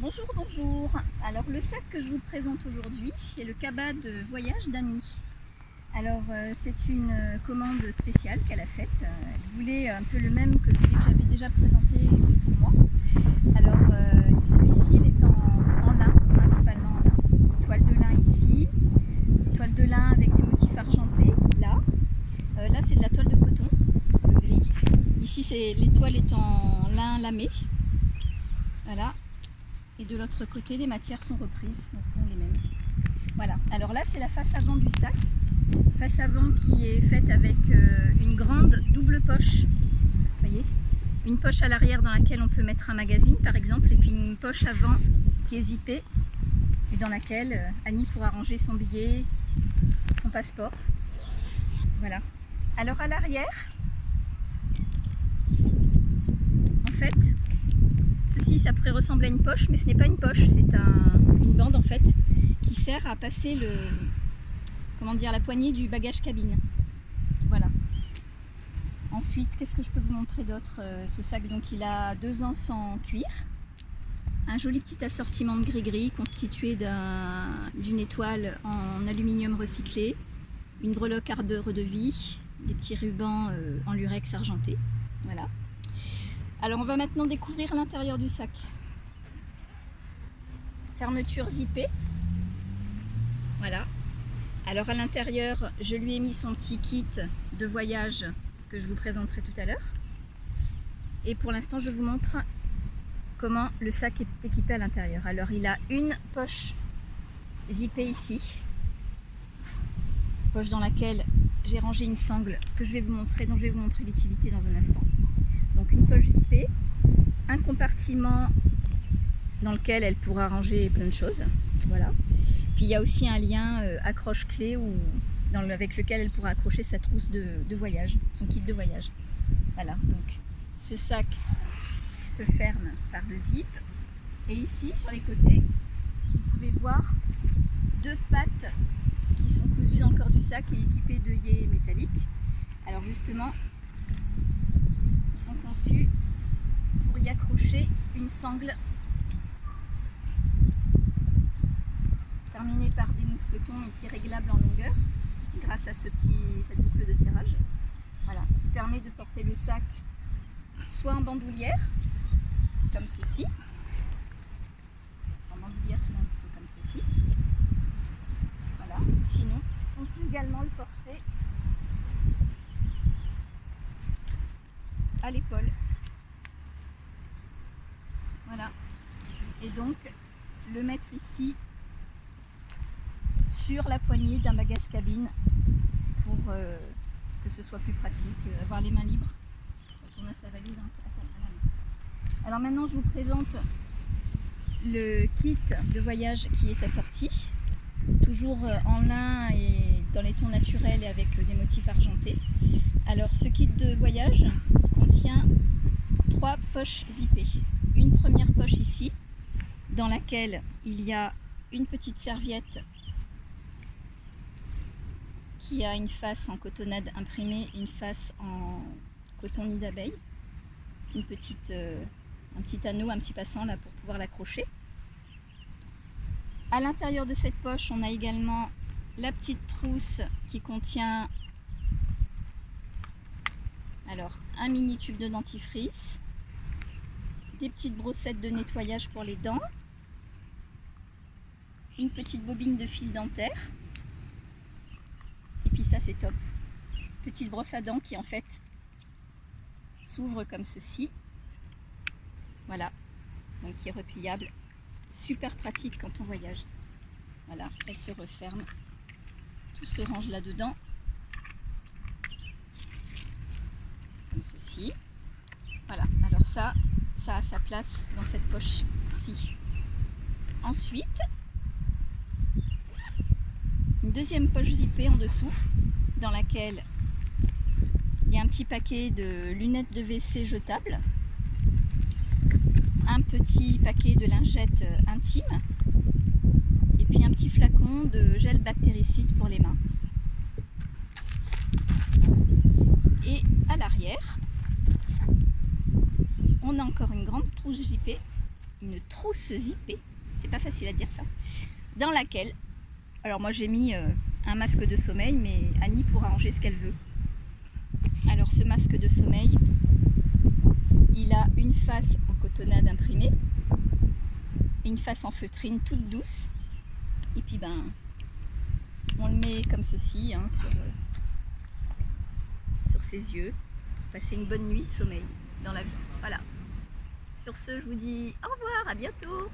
Bonjour, bonjour. Alors le sac que je vous présente aujourd'hui est le cabas de voyage d'Annie. Alors c'est une commande spéciale qu'elle a faite. Elle voulait un peu le même que celui que j'avais déjà présenté fait pour moi. Alors celui-ci il est en lin, principalement en lin. Toile de lin ici, toile de lin avec des motifs argentés là. Là c'est de la toile de coton, le gris. Ici l'étoile est en lin lamé. Voilà. Et de l'autre côté, les matières sont reprises, ce sont les mêmes. Voilà, alors là c'est la face avant du sac. Face avant qui est faite avec une grande double poche. Vous voyez, une poche à l'arrière dans laquelle on peut mettre un magazine par exemple, et puis une poche avant qui est zippée et dans laquelle Annie pourra ranger son billet, son passeport. Voilà. Alors à l'arrière, en fait, ceci, ça pourrait ressembler à une poche, mais ce n'est pas une poche, c'est une bande en fait qui sert à passer la poignée du bagage cabine. Voilà. Ensuite, qu'est-ce que je peux vous montrer d'autre? Ce sac, donc, il a 2 ans sans cuir, un joli petit assortiment de gris-gris constitué d'une étoile en aluminium recyclé, une breloque ardeur de vie, des petits rubans en lurex argenté. Voilà. Alors on va maintenant découvrir l'intérieur du sac. Fermeture zippée. Voilà. Alors à l'intérieur, je lui ai mis son petit kit de voyage que je vous présenterai tout à l'heure. Et pour l'instant, je vous montre comment le sac est équipé à l'intérieur. Alors il a une poche zippée ici. Poche dans laquelle j'ai rangé une sangle que je vais vous montrer, dont je vais vous montrer l'utilité dans un instant. Donc une poche zippée, un compartiment dans lequel elle pourra ranger plein de choses. Voilà. Puis il y a aussi un lien accroche-clé avec lequel elle pourra accrocher sa trousse de voyage, son kit de voyage. Voilà, donc ce sac se ferme par le zip. Et ici, sur les côtés, vous pouvez voir 2 pattes qui sont cousues dans le corps du sac et équipées d'œillets métalliques. Alors justement, ils sont conçus pour y accrocher une sangle terminée par des mousquetons et qui est réglable en longueur grâce à cette boucle de serrage. Voilà, qui permet de porter le sac soit en bandoulière, comme ceci. En bandoulière, sinon plutôt comme ceci. Voilà, ou sinon, on peut également le porter à l'épaule. Voilà. Et donc le mettre ici sur la poignée d'un bagage cabine pour que ce soit plus pratique, avoir les mains libres quand on a sa valise à la main. Alors maintenant je vous présente le kit de voyage qui est assorti, toujours en lin et dans les tons naturels et avec des motifs argentés. Alors ce kit de voyage contient 3 poches zippées. Une première poche ici, dans laquelle il y a une petite serviette qui a une face en cotonnade imprimée et une face en coton nid d'abeille. Un petit anneau, un petit passant là pour pouvoir l'accrocher. À l'intérieur de cette poche, on a également la petite trousse qui contient un mini tube de dentifrice, des petites brossettes de nettoyage pour les dents, une petite bobine de fil dentaire, et puis ça c'est top, petite brosse à dents qui en fait s'ouvre comme ceci, voilà, donc qui est repliable, super pratique quand on voyage. Voilà, elle se referme, tout se range là dedans, comme ceci. Voilà, alors ça a sa place dans cette poche-ci. Ensuite, une deuxième poche zippée en dessous, dans laquelle il y a un petit paquet de lunettes de WC jetables, un petit paquet de lingettes intimes, et puis un petit flacon de gel bactéricide pour les mains. Et à l'arrière, on a encore une grande trousse zippée une trousse zippée, c'est pas facile à dire ça, dans laquelle, alors moi j'ai mis un masque de sommeil, mais Annie pourra ranger ce qu'elle veut. Alors ce masque de sommeil, il a une face en cotonnade imprimée, et une face en feutrine toute douce, et puis ben on le met comme ceci hein, sur ses yeux, passer une bonne nuit de sommeil dans l'avion. Voilà. Sur ce, je vous dis au revoir, à bientôt.